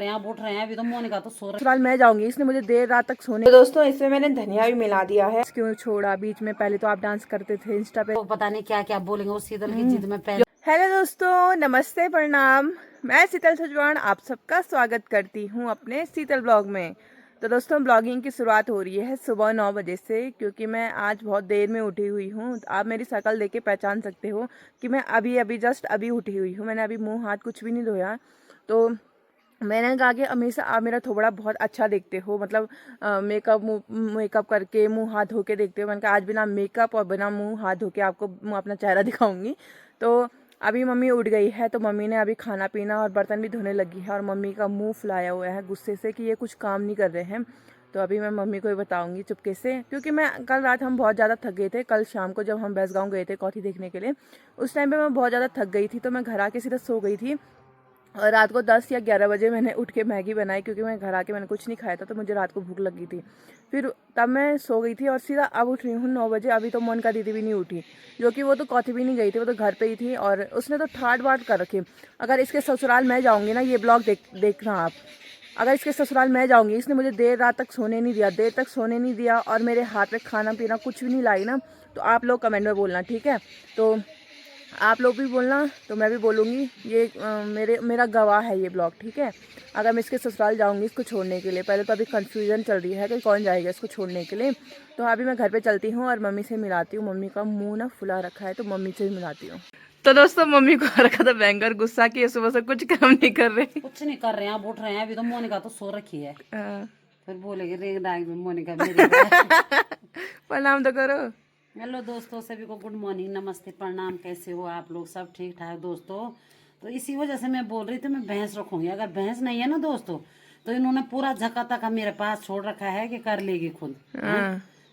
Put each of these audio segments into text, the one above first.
रहे हैं, अब उठ रहे हैं। अभी तो मोनिका तो सो रही फिलहाल मैं जाऊंगी, इसने मुझे देर रात तक सोने। तो दोस्तों इसमें मैंने धनिया भी मिला दिया है। क्यों छोड़ा बीच में? पहले तो आप डांस करते थे इंस्टा पे, तो पता नहीं क्या क्या बोलेंगे उस शीतल की जिद में पहले। हेलो दोस्तों, नमस्ते, प्रणाम। मैं शीतल सजवान आप सबका स्वागत करती हूँ अपने शीतल ब्लॉग में। तो दोस्तों ब्लॉगिंग की शुरुआत हो रही है सुबह 9 बजे से, क्योंकि मैं आज बहुत देर में उठी हुई हूँ। आप मेरी शक्ल देख के पहचान सकते हो कि मैं अभी जस्ट अभी उठी हुई हूँ। मैंने अभी मुँह हाथ कुछ भी नहीं धोया। तो मैंने कहा कि हमेशा आप मेरा थोड़ा बहुत अच्छा देखते हो, मतलब मेकअप करके मुंह हाथ धो के देखते हो। मैंने कहा आज बिना मेकअप और बिना मुंह हाथ धो के आपको अपना चेहरा दिखाऊंगी। तो अभी मम्मी उठ गई है, तो मम्मी ने अभी खाना पीना और बर्तन भी धोने लगी है। और मम्मी का मुंह फुलाया हुआ है गुस्से से कि ये कुछ काम नहीं कर रहे हैं। तो अभी मैं मम्मी को ही बताऊंगी चुपके से, क्योंकि मैं कल रात हम बहुत ज़्यादा थक गए थे। कल शाम को जब हम बैसगांव गए थे कॉफी देखने के लिए, उस टाइम पे मैं बहुत ज़्यादा थक गई थी। तो मैं घर आके सीधा सो गई थी। और रात को 10 या 11 बजे मैंने उठ के मैगी बनाई, क्योंकि मैं घर आके मैंने कुछ नहीं खाया था, तो मुझे रात को भूख लगी थी। फिर तब मैं सो गई थी और सीधा अब उठ रही हूँ 9 बजे। अभी तो मोनिका दीदी भी नहीं उठी, जो कि वो तो कॉफी भी नहीं गई थी, वो तो घर पे ही थी। और उसने तो ठाट बाट कर रखी। अगर इसके ससुराल मैं जाऊँगी ना, ये ब्लॉग देखना आप। अगर इसके ससुराल मैं जाऊँगी, इसने मुझे देर रात तक सोने नहीं दिया और मेरे हाथ में खाना पीना कुछ भी नहीं लाई ना, तो आप लोग कमेंट में बोलना, ठीक है? तो आप लोग भी बोलना, तो मैं भी बोलूँगी। ये मेरा गवाह है ये ब्लॉग, ठीक है? अगर मैं इसके ससुराल जाऊँगी इसको छोड़ने के लिए, पहले तो अभी कन्फ्यूजन चल रही है कि कौन जाएगा इसको छोड़ने के लिए। तो अभी मैं घर पे चलती हूँ और मम्मी से मिलाती हूँ। मम्मी का मुंह ना फुला रखा है, तो मम्मी से भी मिलाती हूँ। तो दोस्तों मम्मी को आ रखा था भयंकर गुस्सा कि सुबह से कुछ काम नहीं कर रहे। कुछ नहीं कर रहे हैं, अब उठ रहे हैं। अभी तो मोनिका तो सो रखी है। फिर बोलेगी रेग डाग में मोनिका मेरी प्रणाम तो करो। हेलो दोस्तों, सभी को गुड मॉर्निंग, नमस्ते, प्रणाम। कैसे हो आप लोग? सब ठीक ठाक दोस्तों। तो इसी वजह से मैं बोल रही थी मैं भैंस रखूंगी। अगर भैंस नहीं है ना दोस्तों, तो इन्होंने पूरा झका तका मेरे पास छोड़ रखा है कि कर लेगी खुद।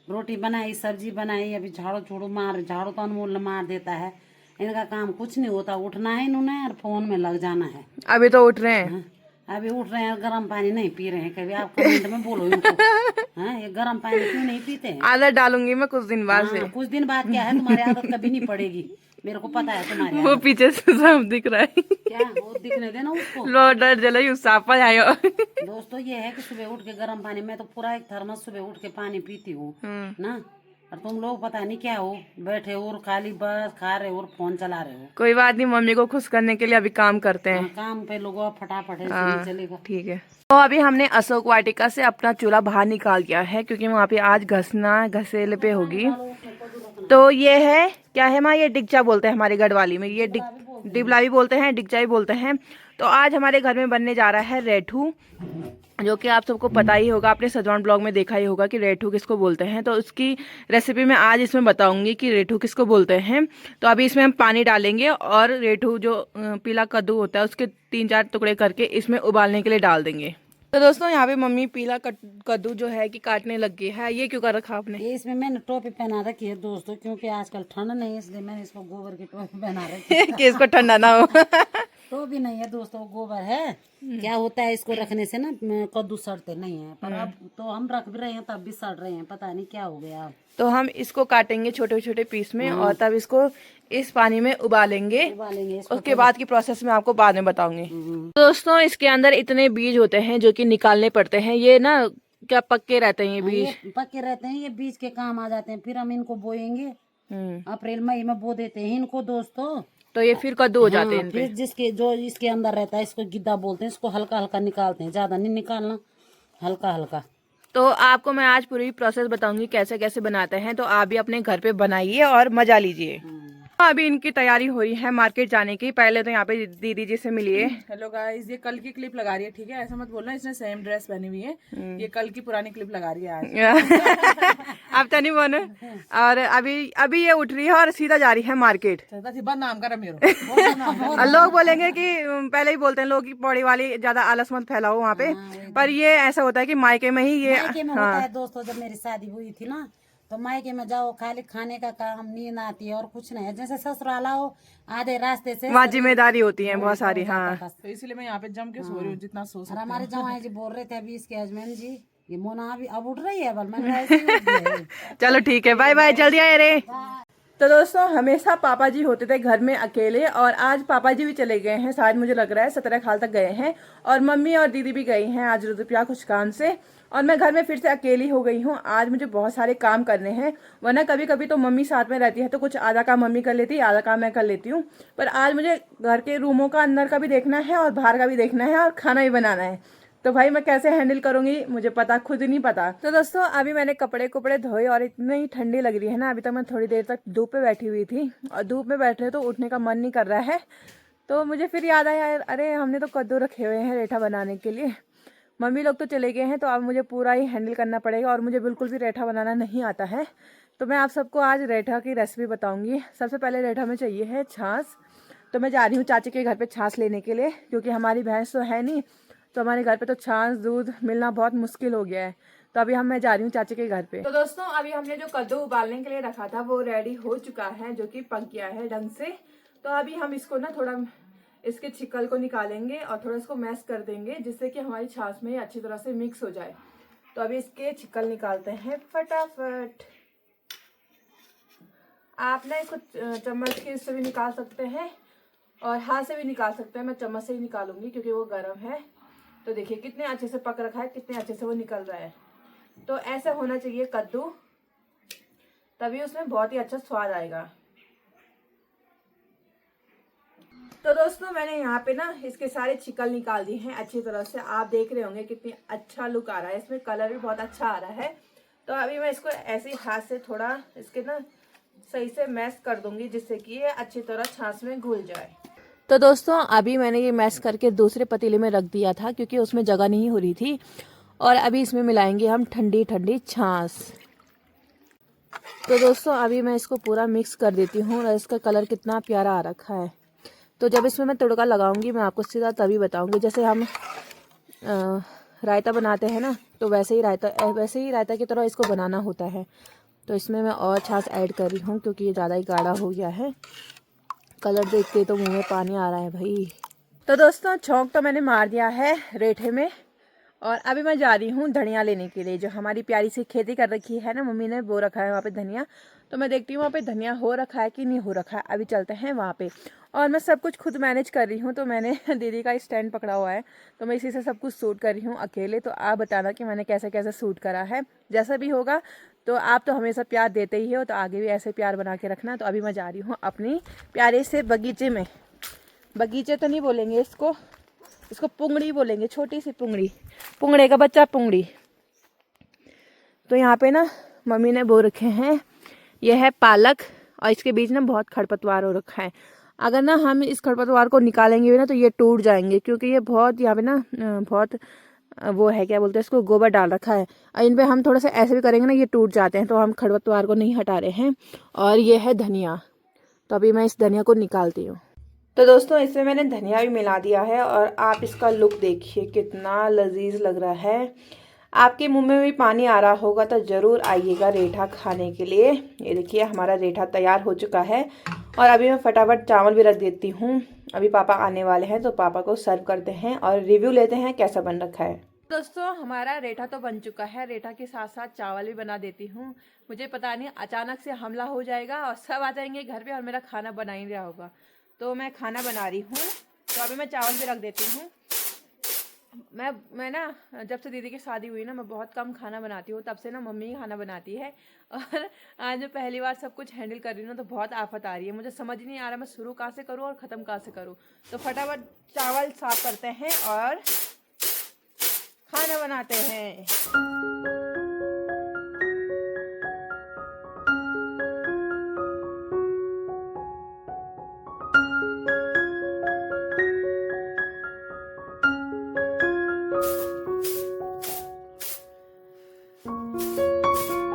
रोटी बनाई, सब्जी बनाई, अभी झाड़ू झाड़ू तो अनमोल मार देता है। इनका काम कुछ नहीं होता, उठना है इन्होंने और फोन में लग जाना है। अभी तो उठ रहे हैं। अभी उठ रहे हैं, गर्म पानी नहीं पी रहे हैं। कभी आप कमेंट में बोलो इनको, ये गर्म पानी क्यों नहीं पीते हैं? आदत डालूंगी मैं कुछ दिन बाद से। कुछ दिन बाद क्या है, तुम्हारी आदत कभी नहीं पड़ेगी, मेरे को पता है तुम्हारी वो आदत। पीछे से सब दिख रहा है। क्या वो दिखने देना उसको। लो डर जला यू सापा आयो। दोस्तों ये है कि सुबह उठ के गर्म पानी, मैं तो पूरा एक थर्मस सुबह उठ के पानी पीती हूँ ना। और तुम लोग पता नहीं क्या हो, बैठे हो और खाली बस खा रहे हो और फोन चला रहे हो। कोई बात नहीं, मम्मी को खुश करने के लिए अभी काम करते हैं। काम पे लोगों फटाफट ऐसे नहीं चलेगा। ठीक है। तो अभी हमने अशोक वाटिका से अपना चूल्हा बाहर निकाल दिया है, क्योंकि वहाँ पे आज घसेले पे होगी। तो ये है क्या है माँ, ये डिगचा बोलते हैं हमारे गढ़वाली में, ये डिबला भी बोलते हैं, डिगचा भी बोलते हैं। तो आज हमारे घर में बनने जा रहा है रेठू, जो कि आप सबको पता ही होगा, आपने सजवान ब्लॉग में देखा ही होगा कि रेठू किसको बोलते हैं। तो उसकी रेसिपी मैं आज इसमें बताऊंगी कि रेठू किसको बोलते हैं। तो अभी इसमें हम पानी डालेंगे और रेठू जो पीला कद्दू होता है उसके 3-4 टुकड़े करके इसमें उबालने के लिए डाल देंगे। तो दोस्तों यहाँ पे मम्मी पीला कद्दू जो है कि काटने लग गई है। ये क्यों कर रखा आपने? ये इसमें मैंने टोपी पहना रखी है दोस्तों, क्योंकि आजकल ठंड नहीं है, इसलिए मैंने इसको गोबर की टोपी पहना रखी है कि इसको ठंडा ना हो। तो भी नहीं है दोस्तों, गोबर है। क्या होता है इसको रखने से ना कद्दू सड़ते नहीं है, पर अब तो हम रख भी रहे हैं तब भी सड़ रहे हैं, पता नहीं क्या हो गया अब। तो हम इसको काटेंगे छोटे छोटे पीस में और तब इसको इस पानी में उबालेंगे। उसके बाद की प्रोसेस में आपको बाद में बताऊंगी। दोस्तों इसके अंदर इतने बीज होते हैं जो कि निकालने पड़ते हैं। ये ना क्या पक्के रहते हैं ये बीज? ये पक्के रहते हैं, ये बीज के काम आ जाते हैं। फिर हम इनको बोएंगे, अप्रैल मई में बो देते हैं इनको दोस्तों। तो ये फिर कद्दू हो जाते हैं। फिर जिसके जो इसके अंदर रहता है इसको गिद्दा बोलते हैं। इसको हल्का हल्का निकालते हैं, ज्यादा नहीं निकालना, हल्का हल्का। तो आपको मैं आज पूरी प्रोसेस बताऊंगी कैसे कैसे बनाते हैं। तो आप भी अपने घर पे बनाइए और मजा लीजिए। अभी इनकी तैयारी हो रही है मार्केट जाने की। पहले तो यहाँ पे दीदी जी से मिलिए। हेलो गाइस, ये कल की क्लिप लगा रही है, ठीक है? ऐसा मत बोलना इसने सेम ड्रेस पहनी हुई है। ये कल की पुरानी क्लिप लगा रही है आज। अब तो नहीं बोले। और अभी ये उठ रही है और सीधा जा रही है मार्केट। नाम कर मेरो। और लोग बोलेंगे कि पहले ही बोलते हैं लोग कि पौड़ी वाली ज्यादा आलस मत फैलाओ वहाँ पे, पर ये ऐसा होता है कि मायके में ही ये होता है दोस्तों। जब मेरी शादी हुई थी ना, तो मायके में जाओ खाली खाने का काम, नींद आती है और कुछ नहीं है। जैसे ससुराल आओ आधे रास्ते से वहाँ जिम्मेदारी होती है बहुत सारी। हाँ तो इसलिए मैं यहाँ पे जम के सो रही हूँ जितना सो सकती हूँ। हमारे जवाई जी बोल रहे थे अभी, इसके हस्बैंड जी, ये मोना अभी अब उठ रही है, बल मैंने ऐसे ही उठ गई है। चलो ठीक है, बाय बाय, जल्दी आए रे। तो दोस्तों हमेशा पापा जी होते थे घर में अकेले, और आज पापा जी भी चले गए हैं, शायद मुझे लग रहा है 17 खाल तक गए हैं, और मम्मी और दीदी भी गई हैं आज रुद्रप्रयाग कुछ काम से, और मैं घर में फिर से अकेली हो गई हूँ। आज मुझे बहुत सारे काम करने हैं, वरना कभी कभी तो मम्मी साथ में रहती है तो कुछ आधा काम मम्मी कर लेती है, आधा काम मैं कर लेती हूँ, पर आज मुझे घर के रूमों का अंदर का भी देखना है और बाहर का भी देखना है और खाना भी बनाना है। तो भाई मैं कैसे हैंडल करूंगी मुझे पता खुद नहीं पता। तो दोस्तों अभी मैंने कपड़े धोए और इतनी ठंडी लग रही है ना, अभी तक मैं थोड़ी देर तक धूप पे बैठी हुई थी, और धूप में बैठे तो उठने का मन नहीं कर रहा है। तो मुझे फिर याद आया, अरे हमने तो कद्दू रखे हुए हैं रेठा बनाने के लिए, मम्मी लोग तो चले गए हैं, तो अब मुझे पूरा ही हैंडल करना पड़ेगा, और मुझे बिल्कुल भी रेठा बनाना नहीं आता है। तो मैं आप सबको आज रेठा की रेसिपी बताऊँगी। सबसे पहले रेठा में चाहिए है छाछ, तो मैं जा रही हूँ चाची के घर पर छाछ लेने के लिए, क्योंकि हमारी भैंस तो है नहीं, तो हमारे घर पे तो छाछ दूध मिलना बहुत मुश्किल हो गया है। तो अभी मैं जा रही हूँ चाची के घर पे। तो दोस्तों अभी हमने जो कद्दू उबालने के लिए रखा था वो रेडी हो चुका है, जो कि पक गया है ढंग से। तो अभी हम इसको ना थोड़ा इसके छिकल को निकालेंगे और थोड़ा इसको मैश कर देंगे, जिससे कि हमारी छाछ में अच्छी तरह से मिक्स हो जाए। तो अभी इसके छिकल निकालते हैं फटाफट। आप ना इसको चम्मच के इससे भी निकाल सकते हैं और हाथ से भी निकाल सकते हैं। मैं चम्मच से ही निकालूंगी क्योंकि वो गर्म है। तो देखिए कितने अच्छे से पक रखा है, कितने अच्छे से वो निकल रहा है। तो ऐसा होना चाहिए कद्दू, तभी उसमें बहुत ही अच्छा स्वाद आएगा। तो दोस्तों मैंने यहाँ पे ना इसके सारे छिकल निकाल दिए हैं अच्छी तरह से। आप देख रहे होंगे कितनी अच्छा लुक आ रहा है, इसमें कलर भी बहुत अच्छा आ रहा है। तो अभी मैं इसको ऐसे ही हाथ से थोड़ा इसके ना सही से मैश कर दूंगी, जिससे कि ये अच्छी तरह छाछ में घुल जाए। तो दोस्तों अभी मैंने ये मैश करके दूसरे पतीले में रख दिया था, क्योंकि उसमें जगह नहीं हो रही थी। और अभी इसमें मिलाएंगे हम ठंडी ठंडी छाछ। तो दोस्तों अभी मैं इसको पूरा मिक्स कर देती हूँ, और इसका कलर कितना प्यारा आ रखा है। तो जब इसमें मैं तड़का लगाऊंगी मैं आपको सीधा तभी बताऊंगी। जैसे हम रायता बनाते हैं ना, तो वैसे ही रायता की तरह इसको बनाना होता है। तो इसमें मैं और छाछ ऐड कर रही हूँ, क्योंकि ये ज़्यादा ही गाढ़ा हो गया है। कलर देख के तो मुंह में पानी आ रहा है भाई। तो दोस्तों छौंक तो मैंने मार दिया है रेठे में, और अभी मैं जा रही हूँ धनिया लेने के लिए। जो हमारी प्यारी सी खेती कर रखी है ना मम्मी ने, वो रखा है वहाँ पे धनिया। तो मैं देखती हूँ वहाँ पे धनिया हो रखा है कि नहीं हो रखा है। अभी चलते हैं वहाँ पे। और मैं सब कुछ खुद मैनेज कर रही हूँ, तो मैंने दीदी का स्टैंड पकड़ा हुआ है, तो मैं इसी से सब कुछ शूट कर रही हूँ अकेले। तो आप बताना कि मैंने कैसे कैसे शूट करा है। जैसा भी होगा, तो आप तो हमेशा प्यार देते ही हो, तो आगे भी ऐसे प्यार बना के रखना। तो अभी मैं जा रही हूँ अपनी प्यारे से बगीचे में। बगीचे तो नहीं बोलेंगे इसको पुंगड़ी बोलेंगे, छोटी सी पुंगड़ी, पुंगड़े का बच्चा पुंगड़ी। तो यहाँ पे ना मम्मी ने बो रखे हैं, यह है पालक, और इसके बीच ना बहुत खरपतवार हो रखा है। अगर ना हम इस खरपतवार को निकालेंगे भी ना, तो ये टूट जाएंगे, क्योंकि ये बहुत यहाँ पे ना बहुत वो है, क्या बोलते हैं इसको, गोबर डाल रखा है। और इन पे हम थोड़ा सा ऐसे भी करेंगे ना, ये टूट जाते हैं। तो हम खरपतवार को नहीं हटा रहे हैं। और ये है धनिया, तो अभी मैं इस धनिया को निकालती हूँ। तो दोस्तों इसमें मैंने धनिया भी मिला दिया है, और आप इसका लुक देखिए कितना लजीज लग रहा है। आपके मुंह में भी पानी आ रहा होगा, तो ज़रूर आइएगा रेठा खाने के लिए। ये देखिए हमारा रेठा तैयार हो चुका है। और अभी मैं फटाफट चावल भी रख देती हूँ, अभी पापा आने वाले हैं, तो पापा को सर्व करते हैं और रिव्यू लेते हैं कैसा बन रखा है। दोस्तों हमारा रेठा तो बन चुका है, रेठा के साथ साथ चावल भी बना देती हूँ। मुझे पता नहीं अचानक से हमला हो जाएगा और सब आ जाएंगे घर पे और मेरा खाना बना ही रहा होगा। तो मैं खाना बना रही हूँ, तो अभी मैं चावल भी रख देती हूँ। मैं ना जब से दीदी की शादी हुई ना, मैं बहुत कम खाना बनाती हूँ। तब से ना मम्मी ही खाना बनाती है, और आज मैं पहली बार सब कुछ हैंडल कर रही हूँ, तो बहुत आफत आ रही है। मुझे समझ ही नहीं आ रहा मैं शुरू कहाँ से करूँ और ख़त्म कहाँ से करूँ। तो फटाफट चावल साफ करते हैं और खाना बनाते हैं।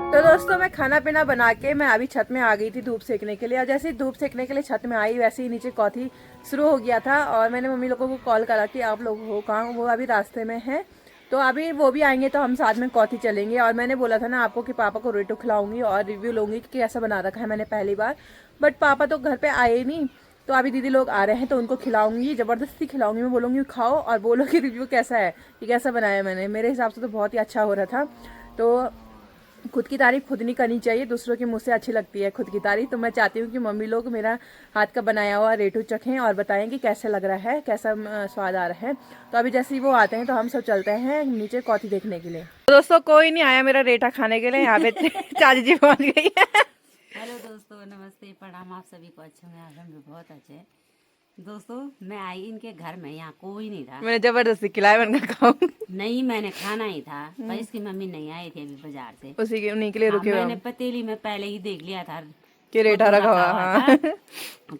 तो दोस्तों मैं खाना पीना बना के मैं अभी छत में आ गई थी धूप सेकने के लिए। और जैसे ही धूप सेकने के लिए छत में आई, वैसे ही नीचे कौथी शुरू हो गया था। और मैंने मम्मी लोगों को कॉल करा कि आप लोग हो कहाँ, वो अभी रास्ते में हैं, तो अभी वो भी आएंगे तो हम साथ में कौथी चलेंगे। और मैंने बोला था ना आपको कि पापा को रेटो खिलाऊंगी और रिव्यू लूँगी कि कैसा बना रखा है मैंने पहली बार। बट पापा तो घर पर आए ही नहीं, तो अभी दीदी लोग आ रहे हैं तो उनको खिलाऊंगी, ज़बरदस्ती खिलाऊंगी। मैं बोलूँगी खाओ और बोलो कि रिव्यू कैसा है, कि कैसा बनाया मैंने। मेरे हिसाब से तो बहुत ही अच्छा हो रहा था। तो खुद की तारीफ खुद नहीं करनी चाहिए, दूसरों के मुंह से अच्छी लगती है खुद की तारीफ। तो मैं चाहती हूँ कि मम्मी लोग मेरा हाथ का बनाया हुआ रेटू चखें और बताएं कि कैसे लग रहा है, कैसा स्वाद आ रहा है। तो अभी जैसे ही वो आते हैं तो हम सब चलते हैं नीचे कौथी देखने के लिए। तो दोस्तों कोई नहीं आया मेरा रेठा खाने के लिए, यहाँ पे चाची जी पहुँच गई है। हेलो दोस्तों, नमस्ते, प्रणाम आप सभी को। अच्छे हैं, आज हम भी बहुत अच्छे हैं। दोस्तों मैं आई इनके घर में, यहाँ कोई नहीं था। मैंने जबरदस्ती खिलाया, मैंने कहा खाऊं। नहीं, मैंने खाना ही था, पर इसकी मम्मी नहीं आई थी अभी बाजार से। उन्हीं के लिए रुके हुए मैंने पतीली में पहले ही देख लिया था कि रेठा रखा हुआ। हाँ।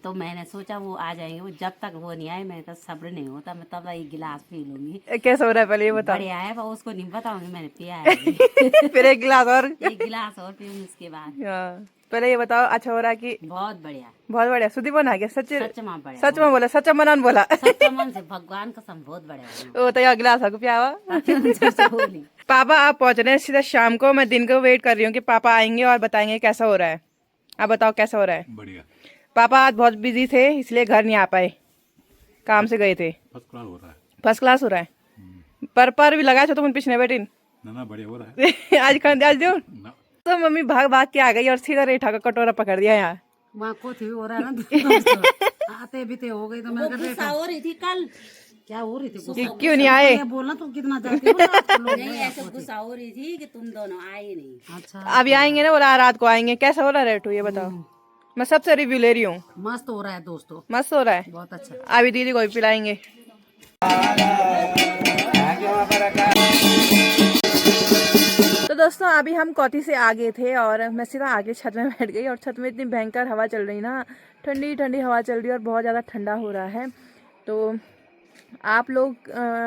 तो मैंने सोचा वो आ जाएंगे, वो जब तक वो नहीं आए मेरे तो सब्र नहीं होता, मैं तब एक गिलास पी लूंगी। कैसा हो रहा है पहले ये बताओ। बढ़िया है, पर उसको नहीं बताऊंगी मैंने पिया है। फिर एक गिलास और। एक गिलास और पीऊंगी उसके बाद। हाँ, पहले ये बताओ अच्छा हो रहा है कि। बहुत बढ़िया, बहुत बढ़िया। सुधी बना गया सच सच में बढ़िया, सच में बोला, सच मन बोला। सच्चा मन से, भगवान कसम बहुत बढ़िया। वो तो यार गिलास को पिया पापा आप पहुंच रहे हैं सीधा शाम को, मैं दिन को वेट कर रही हूँ कि पापा आएंगे और बताएंगे कैसा हो रहा है। आप बताओ कैसा हो रहा है। बढ़िया। पापा आज बहुत बिजी थे इसलिए घर नहीं आ पाए, काम से गए थे। फर्स्ट क्लास हो रहा है। फर्स्ट क्लास हो रहा है। पर भी लगाया तो पिछले बेटी ना बढ़िया हो रहा है। आज दो ना। तो मम्मी भाग भाग के आ गई और सीधा रेठा का कटोरा पकड़ दिया यहाँ। वहाँ को थी हो रहा है ना दोस्तों। आते भी थे हो गई तो मैं गुस्सा हो रही थी कल। क्या हो रही थी? क्यों नहीं आए? बोलना तो कितना चाहती हो। नहीं, ऐसे गुस्सा हो रही थी कि तुम दोनों आए नहीं। अच्छा, अभी आएंगे ना, बोला रात को आएंगे। कैसा हो रहा है रेठू ये बताओ, मैं सबसे रिव्यू ले रही हूँ। मस्त हो रहा है दोस्तों, मस्त हो रहा है, बहुत अच्छा। अभी दीदी को भी पिलाएंगे। तो दोस्तों अभी हम कौथी से आ गए थे और मैं सीधा आगे छत में बैठ गई और छत में इतनी भयंकर हवा चल रही ना, ठंडी ठंडी हवा चल रही है और बहुत ज़्यादा ठंडा हो रहा है। तो आप लोग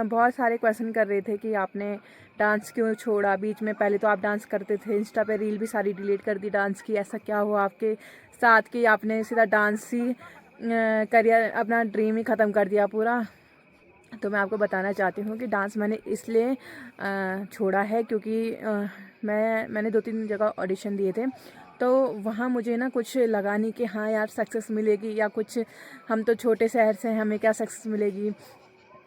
बहुत सारे क्वेश्चन कर रहे थे कि आपने डांस क्यों छोड़ा बीच में। पहले तो आप डांस करते थे, इंस्टा पे रील भी सारी डिलीट कर दी डांस की। ऐसा क्या हुआ आपके साथ कि आपने सीधा डांस ही करियर, अपना ड्रीम ही ख़त्म कर दिया पूरा। तो मैं आपको बताना चाहती हूँ कि डांस मैंने इसलिए छोड़ा है क्योंकि मैंने 2-3 जगह ऑडिशन दिए थे, तो वहाँ मुझे ना कुछ लगा नहीं कि हाँ यार सक्सेस मिलेगी या कुछ, हम तो छोटे शहर से हैं, हमें क्या सक्सेस मिलेगी।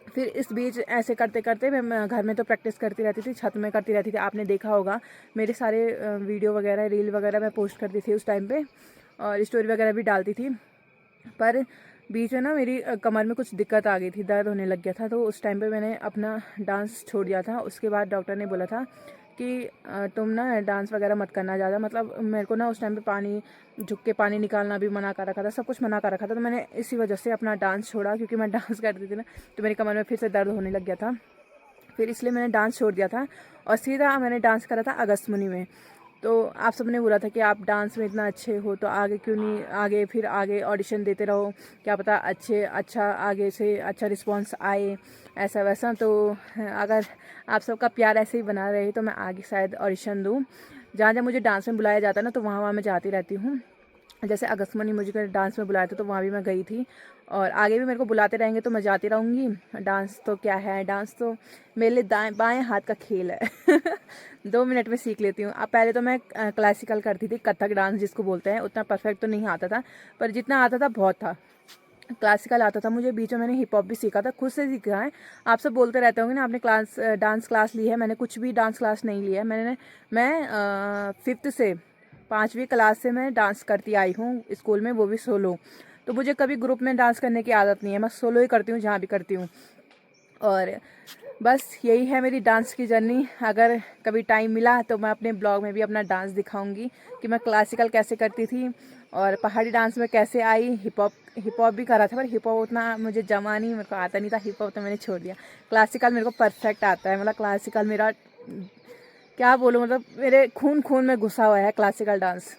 फिर इस बीच ऐसे करते करते मैं घर में तो प्रैक्टिस करती रहती थी, छत में करती रहती थी। आपने देखा होगा मेरे सारे वीडियो वगैरह, रील वगैरह मैं पोस्ट करती थी उस टाइम पे और स्टोरी वगैरह भी डालती थी। पर बीच में ना मेरी कमर में कुछ दिक्कत आ गई थी, दर्द होने लग गया था, तो उस टाइम पे मैंने अपना डांस छोड़ दिया था। उसके बाद डॉक्टर ने बोला था कि तुम ना डांस वगैरह मत करना ज़्यादा। मतलब मेरे को ना उस टाइम पे पानी, झुक के पानी निकालना भी मना कर रखा था, सब कुछ मना कर रखा था। तो मैंने इसी वजह से अपना डांस छोड़ा, क्योंकि मैं डांस करती थी ना तो मेरी कमर में फिर से दर्द होने लग गया था। फिर इसलिए मैंने डांस छोड़ दिया था और सीधा मैंने डांस करा था अगस्तमुनि में। तो आप सबने बोला था कि आप डांस में इतना अच्छे हो तो आगे क्यों नहीं, फिर आगे ऑडिशन देते रहो, क्या पता अच्छा आगे से अच्छा रिस्पांस आए, ऐसा वैसा। तो अगर आप सबका प्यार ऐसे ही बना रहे तो मैं आगे शायद ऑडिशन दूँ। जहाँ जहाँ मुझे डांस में बुलाया जाता है ना तो वहाँ मैं जाती रहती हूँ। जैसे अगस्तमुनि मुझे डांस में बुलाया था तो वहाँ भी मैं गई थी और आगे भी मेरे को बुलाते रहेंगे तो मैं जाती रहूँगी। डांस तो क्या है, डांस तो मेरे लिए दाएं बाएं हाथ का खेल है। 2 मिनट में सीख लेती हूँ। अब पहले तो मैं क्लासिकल करती थी, कथक डांस जिसको बोलते हैं। उतना परफेक्ट तो नहीं आता था, पर जितना आता था बहुत था। क्लासिकल आता था मुझे, बीच में मैंने हिप हॉप भी सीखा था, खुद से सीखा है। आप सब बोलते रहते होंगे ना आपने डांस क्लास ली है। मैंने कुछ भी डांस क्लास नहीं लिया है। मैं 5th से 5वीं क्लास से मैं डांस करती आई हूँ स्कूल में, वो भी सोलो। तो मुझे कभी ग्रुप में डांस करने की आदत नहीं है, मैं सोलो ही करती हूँ जहाँ भी करती हूँ। और बस यही है मेरी डांस की जर्नी। अगर कभी टाइम मिला तो मैं अपने ब्लॉग में भी अपना डांस दिखाऊंगी कि मैं क्लासिकल कैसे करती थी और पहाड़ी डांस में कैसे आई। हिप हॉप भी करा था, पर हिप हॉप उतना मुझे जमा नहीं, मेरे को आता नहीं था हिप हॉप, तो मैंने छोड़ दिया। क्लासिकल मेरे को परफेक्ट आता है, मतलब क्लासिकल मेरा क्या बोलूँ, मतलब मेरे खून में घुसा हुआ है क्लासिकल डांस।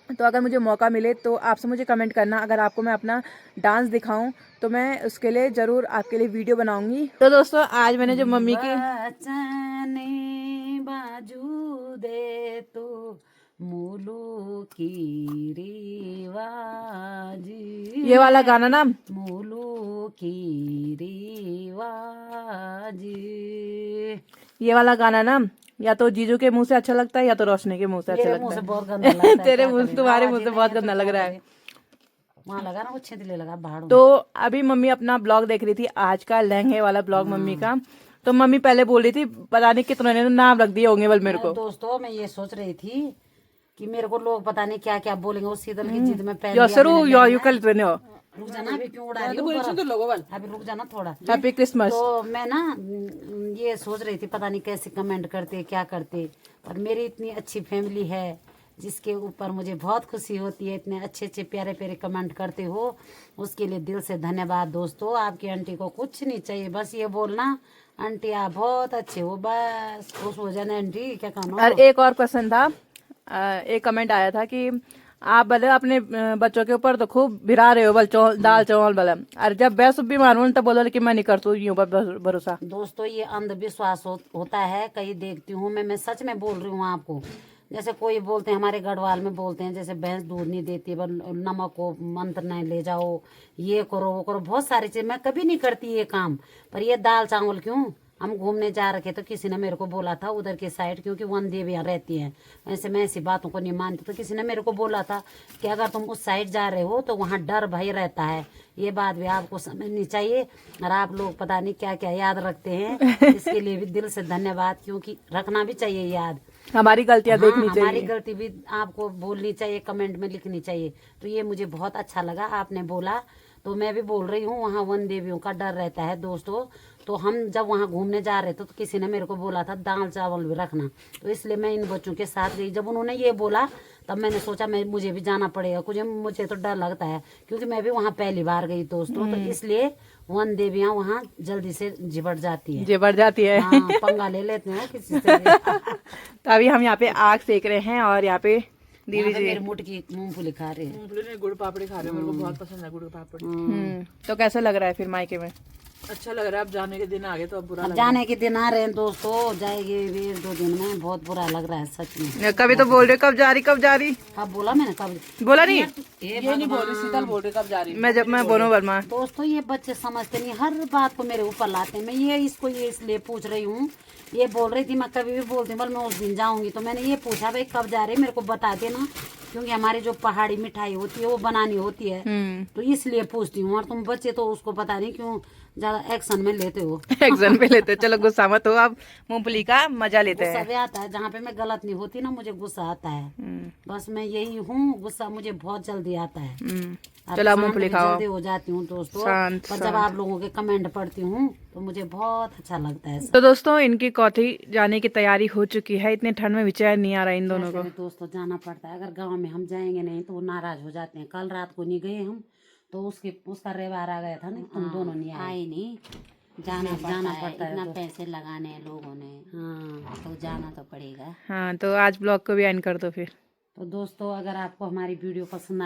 तो अगर मुझे मौका मिले तो आपसे मुझे कमेंट करना, अगर आपको मैं अपना डांस दिखाऊं तो मैं उसके लिए ज़रूर आपके लिए वीडियो बनाऊंगी। तो दोस्तों आज मैंने जो मम्मी की बाजू दे तो मूलू की रिवाजी, ये वाला गाना ना, मूलू की रिवाजी, ये वाला गाना ना या तो जीजू के मुंह से अच्छा लगता है या तो रोशनी के मुंह से अच्छा लगता है। बहुत गंदा लगता है। तेरे मुंह, तुम्हारे मुंह से बहुत गंदा लग रहा है। वहाँ लगा ना वो छितले लगा भाड़ू। तो अभी मम्मी अपना ब्लॉग देख रही थी आज का, लहंगे वाला ब्लॉग मम्मी का। तो मम्मी पहले बोल रही थी पता नहीं कितनों ने नाम रख दिए होंगे बल मेरे को। दोस्तों मैं ये सोच रही थी कि मेरे को लोग पता नहीं क्या क्या बोलेंगे, उस शीतल की जिद में पहन यो लिया सरू मैंने यो लहंगा। यू कल ट्रेन हो। रुक जाना, अभी क्यों उड़ा रही हूँ तो लोगों वाल अभी रुक जाना थोड़ा। Happy Christmas. तो मैं ना ये सोच रही थी पता नहीं कैसे कमेंट करते क्या करते, पर मेरी इतनी अच्छी फैमिली है जिसके ऊपर मुझे बहुत खुशी होती है, इतने अच्छे अच्छे प्यारे प्यारे कमेंट करते हो, उसके लिए दिल से धन्यवाद दोस्तों। आपकी आंटी को कुछ नहीं चाहिए, बस ये बोलना आंटी आप बहुत अच्छे हो, बस खुश हो जाना आंटी, क्या कहना। और एक और क्वेश्चन था, एक कमेंट आया था कि आप भले अपने बच्चों के ऊपर तो खूब भिरा रहे हो बल दाल चावल भले, और जब वैसे बीमार हो तो बोलो कि मैं नहीं करती हूँ यूं पर भरोसा। दोस्तों ये अंधविश्वास होता है, कहीं देखती हूँ मैं सच में बोल रही हूँ आपको। जैसे कोई बोलते हैं हमारे गढ़वाल में बोलते हैं जैसे भैंस दूध नहीं देती, बस नमक को मंत्र नहीं ले जाओ, ये करो वो करो, बहुत सारी चीज। मैं कभी नहीं करती ये काम, पर ये दाल चावल क्यों। हम घूमने जा रखे तो किसी ने मेरे को बोला था उधर के साइड, क्योंकि वन देवियाँ रहती हैं, वैसे मैं ऐसी बातों को नहीं मानती, तो किसी ने मेरे को बोला था कि अगर तुम उस साइड जा रहे हो तो वहाँ डर भय रहता है। ये बात भी आपको समझनी चाहिए, और आप लोग पता नहीं क्या क्या याद रखते हैं, इसके लिए भी दिल से धन्यवाद, क्योंकि रखना भी चाहिए याद। हमारी गलतियां देखनी चाहिए, हमारी गलती भी आपको बोलनी चाहिए, कमेंट में लिखनी चाहिए। तो ये मुझे बहुत अच्छा लगा आपने बोला, तो मैं भी बोल रही हूँ वहाँ वन देवियों का डर रहता है दोस्तों। तो हम जब वहाँ घूमने जा रहे थे तो किसी ने मेरे को बोला था दाल चावल भी रखना, तो इसलिए मैं इन बच्चों के साथ गई। जब उन्होंने ये बोला तब मैंने सोचा मुझे भी जाना पड़ेगा, मुझे तो डर लगता है, क्योंकि मैं भी वहाँ पहली बार गई दोस्तों। तो इसलिए वन देवियाँ वहाँ जल्दी से जिबट जाती है, बढ़ जाती है। हाँ, पंगा ले लेते हैं किसी से भी। तो अभी हम यहाँ पे आग सेक रहे हैं और यहाँ पे दीदी यहाँ पे जी मेरी मुटकी मूंगफली खा रहे हैं। मूंगफली नहीं, गुड़ पापड़ी खा रहे हो, मेरे को बहुत पसंद है गुड़ पापड़ी। तो कैसा लग रहा है फिर मायके में? अच्छा लग रहा है, अब जाने के दिन आ गए तो अब बुरा अब लग जाने के दिन आ रहे हैं दोस्तों, जाएंगे भी 1-2 दिन में, बहुत बुरा लग रहा है सच में। कभी तो बोल रहे कब जा रही कब जा रही, कब बोला मैंने, कब बोला नहीं। ये नहीं बोल रही, शीतल बोल रही कब जा रही। मैं बोलूँ वर्मा, दोस्तों ये बच्चे समझते नहीं, हर बात को मेरे ऊपर लाते हैं। मैं ये इसलिए पूछ रही हूँ, ये बोल रही थी मैं कभी भी बोलती हूँ, मैं उस दिन जाऊंगी, तो मैंने ये पूछा भाई कब जा रहे, मेरे को बता देना, क्योंकि हमारी जो पहाड़ी मिठाई होती है वो बनानी होती है, तो इसलिए पूछती हूँ। और तुम बच्चे तो उसको पता नहीं क्यों ज्यादा एक्शन में लेते हो। एक्शन पे लेते, चलो गुस्सा मत हो, आप मूंगफली का मजा लेते गुस्सा हैं। भी आता है, जहाँ पे मैं गलत नहीं होती ना मुझे गुस्सा आता है, बस मैं यही हूँ, गुस्सा मुझे बहुत जल्दी आता है। और चलो आप शांत मूंगफली भी खाओ। जल्दी हो जाती हूँ दोस्तों, शांत, पर जब आप लोगों के कमेंट पढ़ती हूँ तो मुझे बहुत अच्छा लगता है। तो दोस्तों इनकी कौथी जाने की तैयारी हो चुकी है, इतने ठंड में विचार नहीं आ रहा इन दोनों ऐसे को। भी दोस्तों जाना पड़ता है, अगर गांव में हम जाएंगे नहीं तो वो नाराज हो जाते हैं। कल रात को नहीं गए हम, तो उसका रेवार आ गया था ना, तुम दोनों नहीं आए नहीं, जाना पड़ता है इतना पैसे लगाने हैं लोगों ने, हाँ तो जाना तो पड़ेगा। हाँ तो आज ब्लॉग को भी एंड कर दो फिर। तो दोस्तों अगर आपको हमारी वीडियो पसंद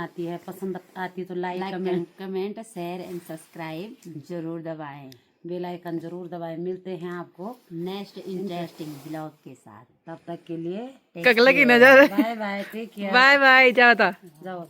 आती तो like comment share and subscribe जरूर दबाएं। बेल आइकन जरूर दबाएं। मिलते हैं आपको नेक्स्ट इंटरेस्टिंग ब्लॉग के साथ, तब तक के लिए ककला की नजर, bye bye, take care, bye bye, जाओ था। जाओ।